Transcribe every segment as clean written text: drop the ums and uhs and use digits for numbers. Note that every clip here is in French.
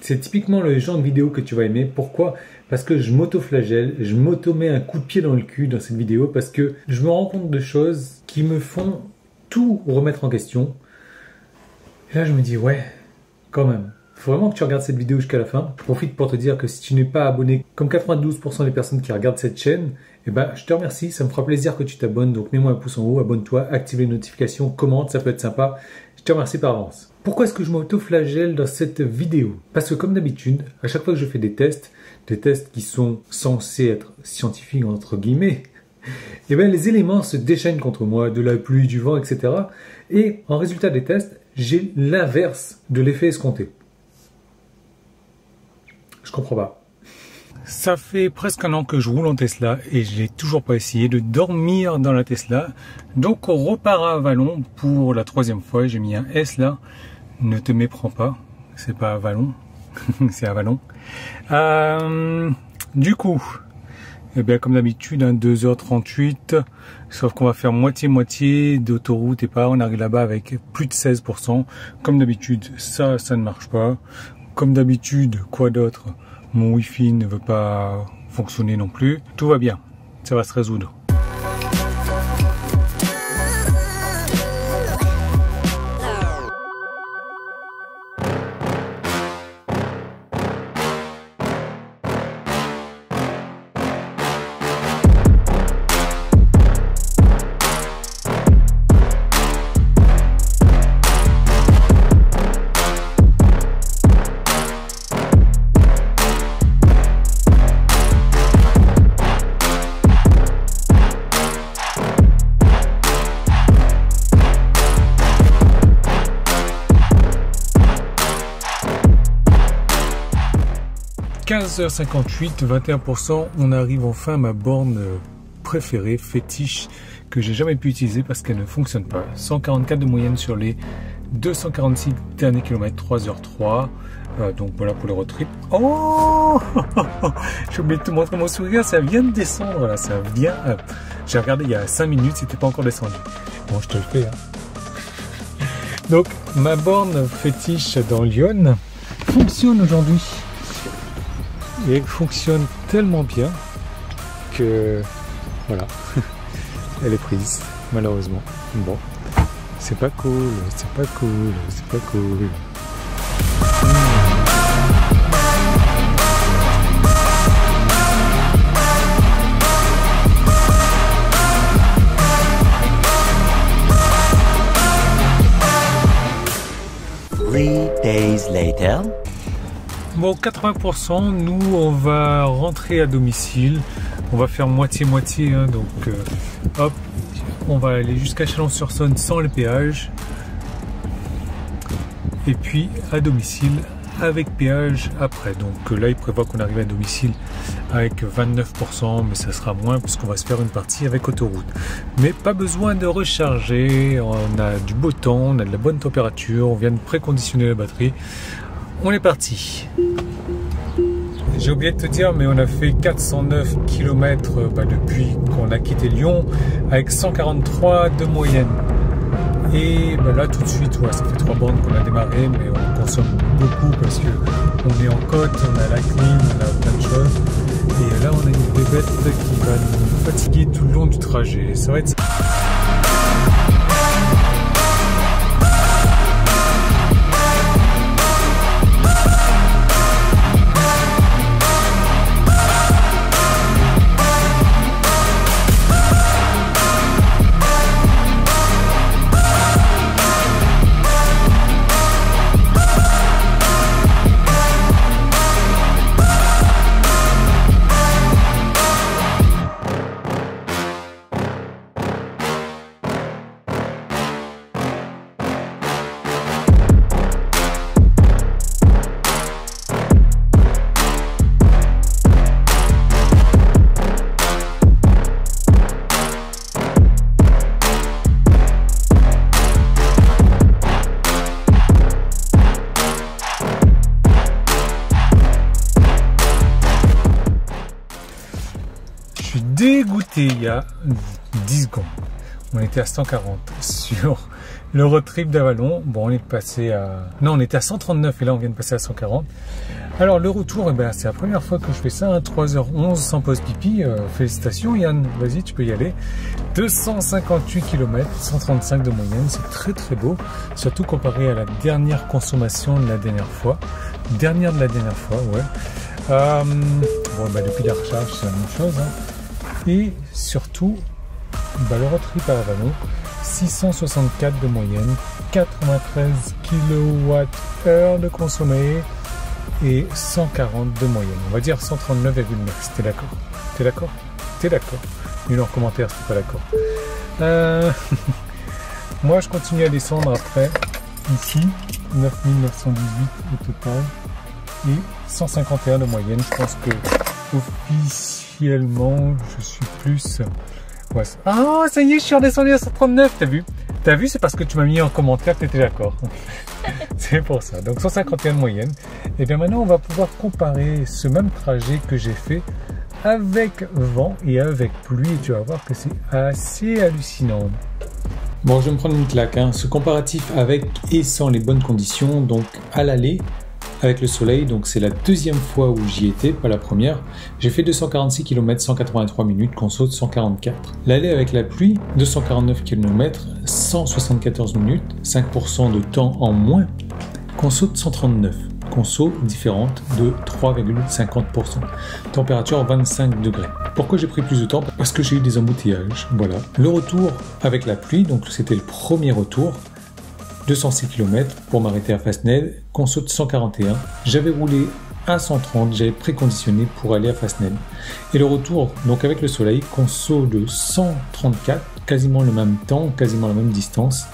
C'est typiquement le genre de vidéo que tu vas aimer. Pourquoi? Parce que je m'auto-flagelle, je m'auto-mets un coup de pied dans le cul dans cette vidéo parce que je me rends compte de choses qui me font tout remettre en question. Et là, je me dis, ouais, quand même. Il faut vraiment que tu regardes cette vidéo jusqu'à la fin. Je profite pour te dire que si tu n'es pas abonné, comme 92% des personnes qui regardent cette chaîne, eh ben, je te remercie, ça me fera plaisir que tu t'abonnes. Donc mets-moi un pouce en haut, abonne-toi, active les notifications, commente, ça peut être sympa. Je te remercie par avance. Pourquoi est-ce que je m'auto-flagelle dans cette vidéo? Parce que comme d'habitude, à chaque fois que je fais des tests qui sont censés être scientifiques entre guillemets, eh ben, les éléments se déchaînent contre moi, de la pluie, du vent, etc. Et en résultat des tests, j'ai l'inverse de l'effet escompté. Je comprends pas. Ça fait presque un an que je roule en Tesla et je n'ai toujours pas essayé de dormir dans la Tesla. Donc on repart à Avallon pour la 3e fois. J'ai mis un S là. Ne te méprends pas. C'est pas Avallon. C'est Avallon. Du coup, eh bien, comme d'habitude, 2h38. Sauf qu'on va faire moitié-moitié d'autoroute et pas. On arrive là-bas avec plus de 16%. Comme d'habitude, ça ne marche pas. Comme d'habitude, quoi d'autre? Mon Wi-Fi ne veut pas fonctionner non plus. Tout va bien, ça va se résoudre. 15h58, 21%, on arrive enfin à ma borne préférée, fétiche, que j'ai jamais pu utiliser parce qu'elle ne fonctionne pas. 144 de moyenne sur les 246 derniers kilomètres, 3h03. Donc voilà pour le road trip. Oh, j'ai oublié de te montrer mon sourire, ça vient de descendre là, ça vient. J'ai regardé il y a 5 minutes, c'était pas encore descendu. Bon, je te le fais. Hein. Donc ma borne fétiche dans Lyon fonctionne aujourd'hui. Et elle fonctionne tellement bien que voilà, elle est prise, malheureusement. Bon, c'est pas cool, c'est pas cool, c'est pas cool. Three days later. Bon, 80%, nous on va rentrer à domicile, on va faire moitié-moitié, hein, donc hop, on va aller jusqu'à Chalon-sur-Saône sans le péage, et puis à domicile avec péage après. Donc là il prévoit qu'on arrive à domicile avec 29%, mais ça sera moins puisqu'on va se faire une partie avec autoroute. Mais pas besoin de recharger, on a du beau temps, on a de la bonne température, on vient de préconditionner la batterie. On est parti. J'ai oublié de te dire, mais on a fait 409 km depuis qu'on a quitté Lyon avec 143 de moyenne. Et là tout de suite, ouais, ça fait 3 bornes qu'on a démarré, mais on consomme beaucoup parce que on est en côte, on a la clim, on a plein de choses. Et là on a une bébête qui va nous fatiguer tout le long du trajet. Ça va être ça. Dégoûté il y a 10 secondes. On était à 140 sur Le road trip d'Avalon, bon on est passé à... Non, on était à 139 et là on vient de passer à 140. Alors le retour, eh ben, c'est la première fois que je fais ça, hein, 3h11 sans pause pipi. Félicitations Yann, vas-y tu peux y aller. 258 km, 135 de moyenne, c'est très très beau. Surtout comparé à la dernière consommation de la dernière fois. Dernière de la dernière fois, ouais. Bon, bah, depuis la recharge, c'est la même chose. Hein. Et surtout, bah, le road trip à Avalon, 664 de moyenne, 93 kWh de consommé et 140 de moyenne. On va dire 139,9. T'es d'accord? T'es d'accord? T'es d'accord? Nul en commentaire si t'es pas d'accord. Moi, je continue à descendre après. Ici, 9918 au total et 151 de moyenne. Je pense que officiellement, je suis plus... Ouais. Ah, ça y est, je suis redescendu à 139, t'as vu? T'as vu, c'est parce que tu m'as mis en commentaire que t'étais d'accord. C'est pour ça. Donc 151 de moyenne. Et bien maintenant, on va pouvoir comparer ce même trajet que j'ai fait avec vent et avec pluie. Et tu vas voir que c'est assez hallucinant. Bon, je vais me prendre une claque. Hein. Ce comparatif avec et sans les bonnes conditions, donc à l'aller, avec le soleil, donc c'est la deuxième fois où j'y étais, pas la première. J'ai fait 246 km, 183 minutes, conso de 144. L'aller avec la pluie, 249 km, 174 minutes, 5% de temps en moins, conso de 139. Conso différente de 3,50%. Température 25 degrés. Pourquoi j'ai pris plus de temps? Parce que j'ai eu des embouteillages. Voilà. Le retour avec la pluie, donc c'était le premier retour. 206 km pour m'arrêter à Fastned, conso de 141. J'avais roulé à 130, j'avais préconditionné pour aller à Fastned. Et le retour, donc avec le soleil, conso de 134, quasiment le même temps, quasiment la même distance.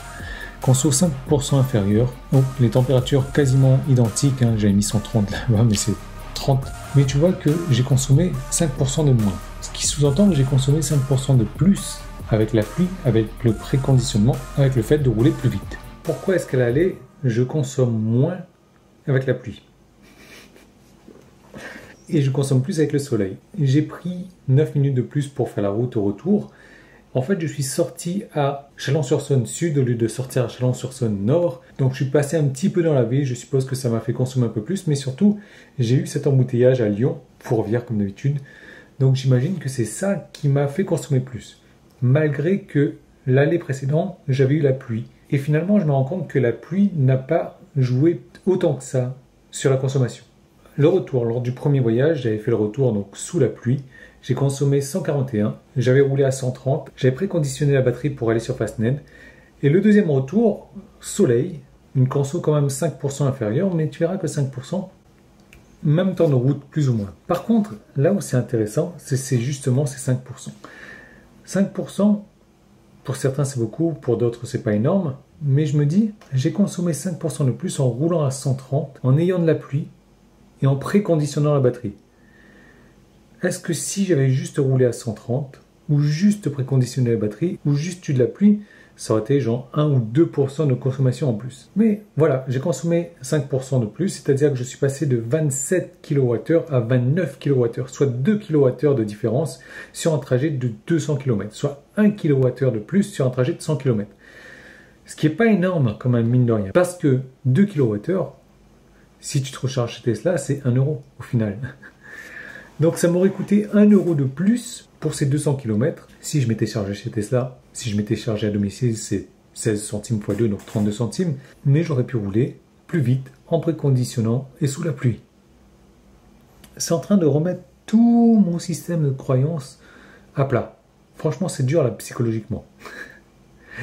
Conso 5% inférieur. Donc les températures quasiment identiques, hein. J'avais mis 130 là-bas, mais c'est 30. Mais tu vois que j'ai consommé 5% de moins. Ce qui sous-entend que j'ai consommé 5% de plus avec la pluie, avec le préconditionnement, avec le fait de rouler plus vite. Pourquoi est-ce qu'à l'aller, je consomme moins avec la pluie et je consomme plus avec le soleil? J'ai pris 9 minutes de plus pour faire la route au retour. En fait, je suis sorti à Chalon-sur-Saône Sud au lieu de sortir à Chalon-sur-Saône Nord. Donc, je suis passé un petit peu dans la baie. Je suppose que ça m'a fait consommer un peu plus. Mais surtout, j'ai eu cet embouteillage à Lyon, Fourvière comme d'habitude. Donc, j'imagine que c'est ça qui m'a fait consommer plus. Malgré que l'allée précédente, j'avais eu la pluie. Et finalement, je me rends compte que la pluie n'a pas joué autant que ça sur la consommation. Le retour, lors du premier voyage, j'avais fait le retour donc sous la pluie. J'ai consommé 141, j'avais roulé à 130, j'avais préconditionné la batterie pour aller sur Fastned. Et le deuxième retour, soleil, une conso quand même 5% inférieure, mais tu verras que 5%, même temps de route plus ou moins. Par contre, là où c'est intéressant, c'est justement ces 5%. 5%, pour certains c'est beaucoup, pour d'autres c'est pas énorme, mais je me dis, j'ai consommé 5% de plus en roulant à 130, en ayant de la pluie et en préconditionnant la batterie. Est-ce que si j'avais juste roulé à 130, ou juste préconditionné la batterie, ou juste eu de la pluie, ça aurait été genre 1 ou 2% de consommation en plus. Mais voilà, j'ai consommé 5% de plus, c'est-à-dire que je suis passé de 27 kWh à 29 kWh, soit 2 kWh de différence sur un trajet de 200 km, soit 1 kWh de plus sur un trajet de 100 km. Ce qui n'est pas énorme comme un mine de rien, parce que 2 kWh, si tu te recharges chez Tesla, c'est 1 euro au final. Donc ça m'aurait coûté 1 euro de plus pour ces 200 km. Si je m'étais chargé chez Tesla, si je m'étais chargé à domicile, c'est 16 centimes x 2, donc 32 centimes. Mais j'aurais pu rouler plus vite en préconditionnant et sous la pluie. C'est en train de remettre tout mon système de croyance à plat. Franchement, c'est dur là psychologiquement.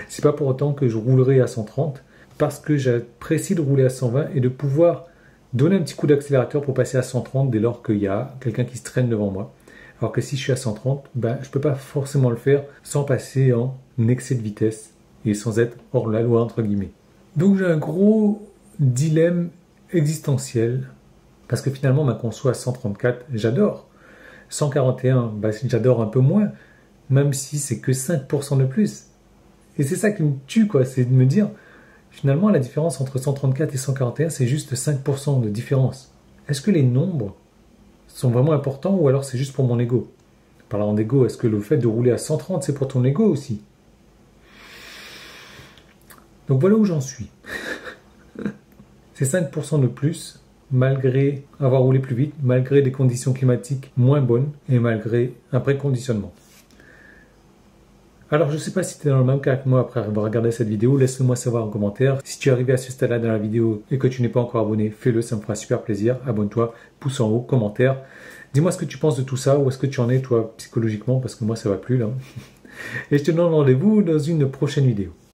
C'est pas pour autant que je roulerai à 130, parce que j'apprécie de rouler à 120 et de pouvoir donner un petit coup d'accélérateur pour passer à 130 dès lors qu'il y a quelqu'un qui se traîne devant moi. Alors que si je suis à 130, je ne peux pas forcément le faire sans passer en excès de vitesse et sans être hors la loi entre guillemets. Donc j'ai un gros dilemme existentiel parce que finalement ma conso à 134, j'adore. 141, j'adore un peu moins, même si c'est que 5% de plus. Et c'est ça qui me tue, quoi, c'est de me dire... Finalement, la différence entre 134 et 141, c'est juste 5% de différence. Est-ce que les nombres sont vraiment importants ou alors c'est juste pour mon ego? Parlant d'ego, est-ce que le fait de rouler à 130, c'est pour ton ego aussi? Donc voilà où j'en suis. C'est 5% de plus, malgré avoir roulé plus vite, malgré des conditions climatiques moins bonnes et malgré un préconditionnement. Alors je ne sais pas si tu es dans le même cas que moi après avoir regardé cette vidéo, laisse-le-moi savoir en commentaire. Si tu es arrivé à ce stade-là dans la vidéo et que tu n'es pas encore abonné, fais-le, ça me fera super plaisir. Abonne-toi, pouce en haut, commentaire. Dis-moi ce que tu penses de tout ça, où est-ce que tu en es toi psychologiquement, parce que moi ça va plus là. Et je te donne rendez-vous dans une prochaine vidéo.